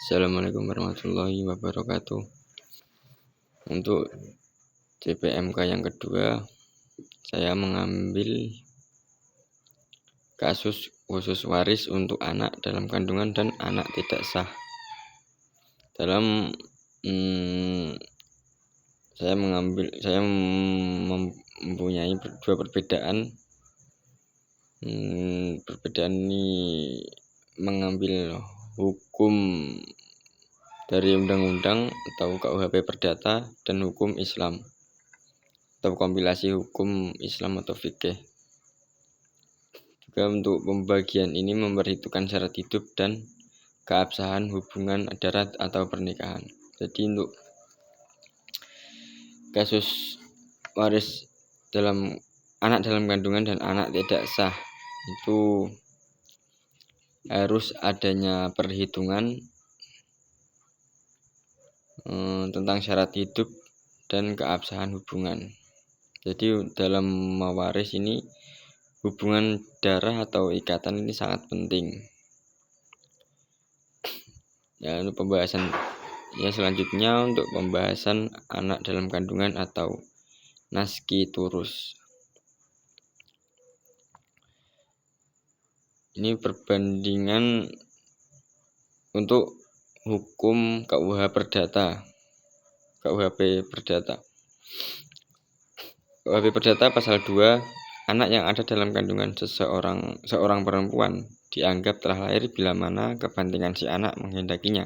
Assalamualaikum warahmatullahi wabarakatuh. Untuk CPMK yang kedua, saya mengambil kasus khusus waris untuk anak dalam kandungan dan anak tidak sah. Saya mempunyai dua perbedaan. Perbedaan ini mengambil hukum dari undang-undang atau KUHP Perdata dan hukum Islam atau kompilasi hukum Islam atau fikih. Juga untuk pembagian ini memperhitungkan syarat hidup dan keabsahan hubungan darat atau pernikahan. Jadi untuk kasus waris dalam anak dalam kandungan dan anak tidak sah itu harus adanya perhitungan tentang syarat hidup dan keabsahan hubungan. Jadi dalam mewaris ini hubungan darah atau ikatan ini sangat penting. Ya, untuk pembahasan selanjutnya untuk pembahasan anak dalam kandungan atau naskiturus. Ini perbandingan untuk hukum KUHP Perdata. KUHP Perdata pasal 2, anak yang ada dalam kandungan seorang perempuan dianggap telah lahir bila mana kepentingan si anak menghendakinya.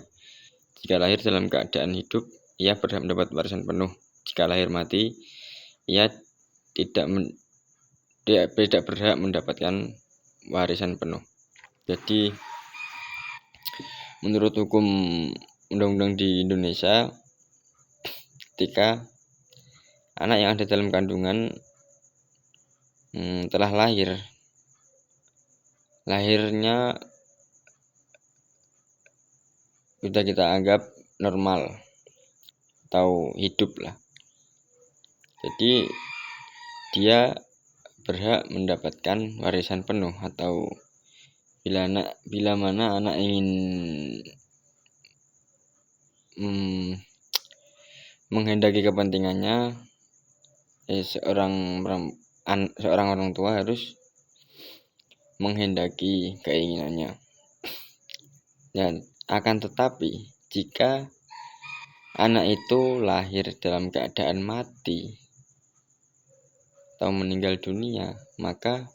Jika lahir dalam keadaan hidup, ia berhak mendapat warisan penuh. Jika lahir mati, ia tidak berhak mendapatkan warisan penuh. Jadi menurut hukum undang-undang di Indonesia, ketika anak yang ada dalam kandungan telah lahirnya sudah kita anggap normal atau hidup lah. Jadi dia berhak mendapatkan warisan penuh, atau bila mana anak ingin menghendaki kepentingannya, seorang orang tua harus menghendaki keinginannya. Dan akan tetapi jika anak itu lahir dalam keadaan mati atau meninggal dunia, maka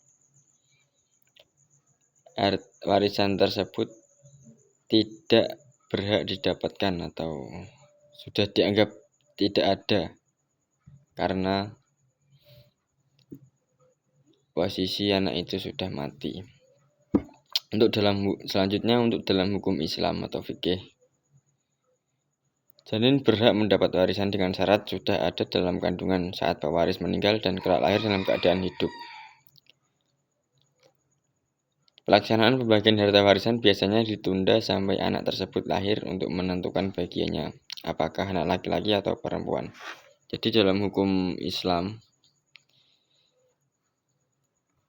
warisan tersebut tidak berhak didapatkan atau sudah dianggap tidak ada karena posisi anak itu sudah mati. Selanjutnya untuk dalam hukum Islam atau fikih, janin berhak mendapat warisan dengan syarat sudah ada dalam kandungan saat pewaris meninggal dan kelak lahir dalam keadaan hidup. Pelaksanaan pembagian harta warisan biasanya ditunda sampai anak tersebut lahir untuk menentukan bagiannya, apakah anak laki-laki atau perempuan. Jadi dalam hukum Islam,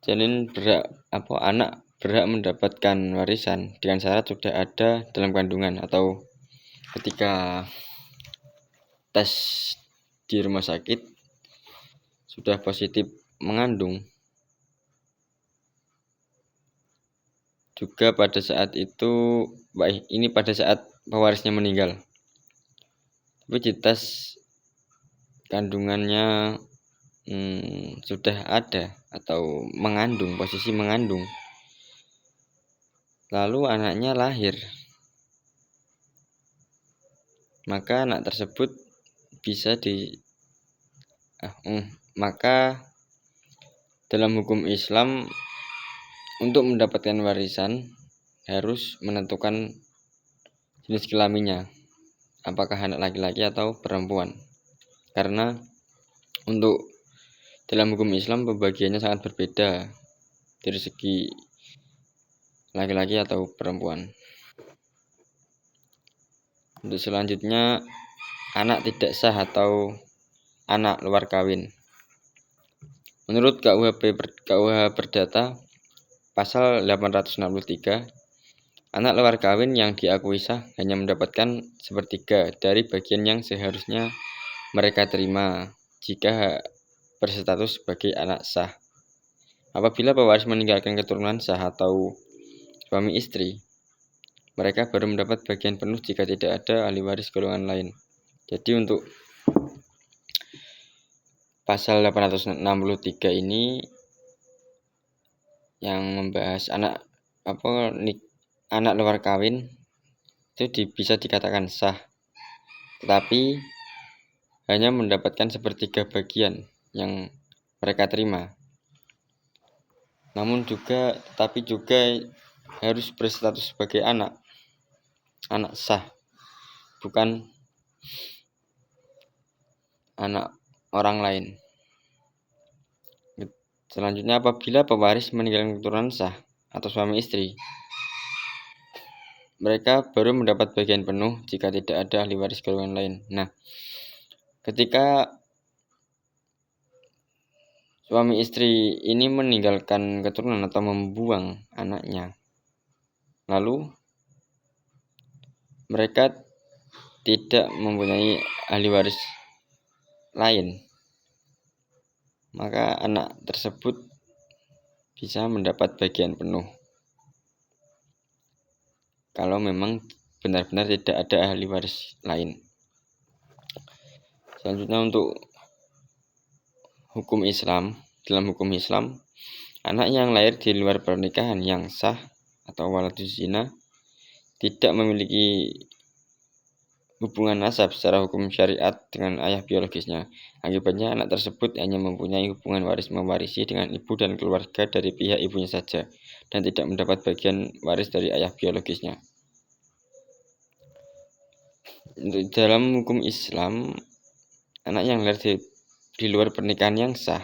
anak berhak mendapatkan warisan dengan syarat sudah ada dalam kandungan atau ketika tes di rumah sakit sudah positif mengandung. Juga pada saat itu, ini pada saat pewarisnya meninggal, tapi di tes kandungannya sudah ada atau mengandung, posisi mengandung, lalu anaknya lahir, maka anak tersebut bisa maka dalam hukum Islam untuk mendapatkan warisan harus menentukan jenis kelaminnya, apakah anak laki-laki atau perempuan. Karena untuk dalam hukum Islam pembagiannya sangat berbeda dari segi laki-laki atau perempuan. Untuk selanjutnya, anak tidak sah atau anak luar kawin. Menurut KUHP Perdata pasal 863, Anak luar kawin yang diakui sah hanya mendapatkan sepertiga dari bagian yang seharusnya mereka terima jika berstatus sebagai anak sah. Apabila pewaris meninggalkan keturunan sah atau suami istri, mereka baru mendapat bagian penuh jika tidak ada ahli waris golongan lain. Jadi untuk pasal 863 ini yang membahas anak luar kawin itu bisa dikatakan sah, tetapi hanya mendapatkan sepertiga bagian yang mereka terima. Tetapi juga harus berstatus sebagai anak sah, bukan anak orang lain. Selanjutnya, apabila pewaris meninggalkan keturunan sah atau suami istri, mereka baru mendapat bagian penuh jika tidak ada ahli waris golongan lain. Nah, ketika suami istri ini meninggalkan keturunan atau membuang anaknya, lalu mereka tidak mempunyai ahli waris lain, maka anak tersebut bisa mendapat bagian penuh kalau memang benar-benar tidak ada ahli waris lain. Selanjutnya, untuk hukum Islam, dalam hukum Islam, anak yang lahir di luar pernikahan yang sah atau waladuz zina tidak memiliki hubungan nasab secara hukum syariat dengan ayah biologisnya. Akibatnya anak tersebut hanya mempunyai hubungan waris mewarisi dengan ibu dan keluarga dari pihak ibunya saja, dan tidak mendapat bagian waris dari ayah biologisnya. Untuk dalam hukum Islam, anak yang lahir di luar pernikahan yang sah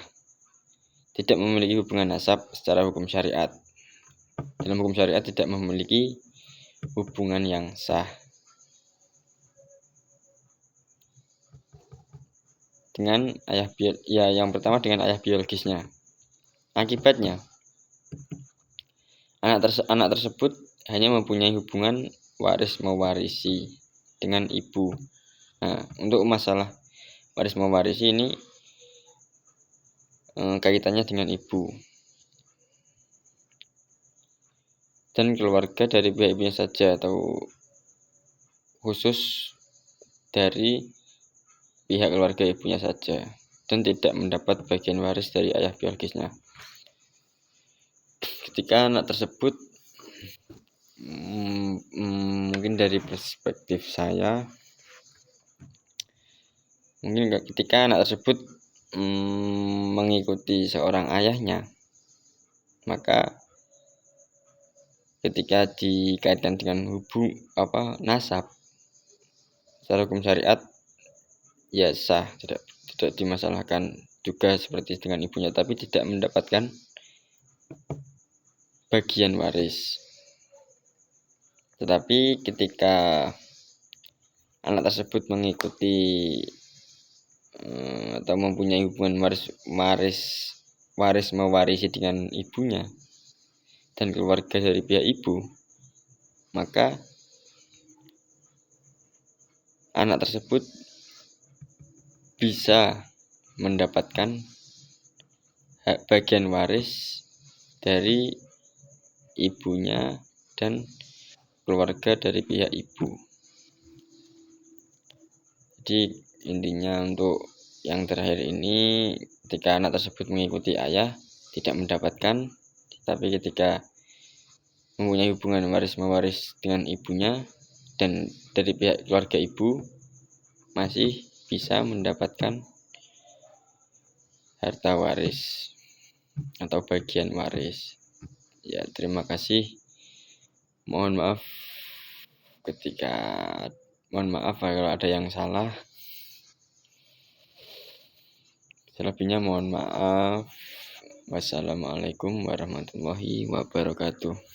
tidak memiliki hubungan nasab secara hukum syariat. Dalam hukum syariat tidak memiliki hubungan yang sah dengan yang pertama dengan ayah biologisnya. Akibatnya anak tersebut hanya mempunyai hubungan waris mewarisi dengan ibu. Nah, untuk masalah waris mewarisi ini kaitannya dengan ibu dan keluarga dari pihak ibunya saja, atau khusus dari pihak keluarga ibunya saja, dan tidak mendapat bagian waris dari ayah biologisnya. Ketika anak tersebut mungkin dari perspektif saya, ketika anak tersebut mengikuti seorang ayahnya, maka ketika dikaitkan dengan nasab secara hukum syariat ya sah, tidak dimasalahkan juga seperti dengan ibunya, tapi tidak mendapatkan bagian waris. Tetapi ketika anak tersebut mengikuti atau mempunyai hubungan waris mewarisi dengan ibunya dan keluarga dari pihak ibu, maka anak tersebut bisa mendapatkan bagian waris dari ibunya dan keluarga dari pihak ibu. Jadi intinya untuk yang terakhir ini, ketika anak tersebut mengikuti ayah tidak mendapatkan, tapi ketika mempunyai hubungan waris mewaris dengan ibunya dan dari pihak keluarga ibu masih bisa mendapatkan harta waris atau bagian waris. Ya, terima kasih. Mohon maaf kalau ada yang salah. Selebihnya mohon maaf. Wassalamualaikum warahmatullahi wabarakatuh.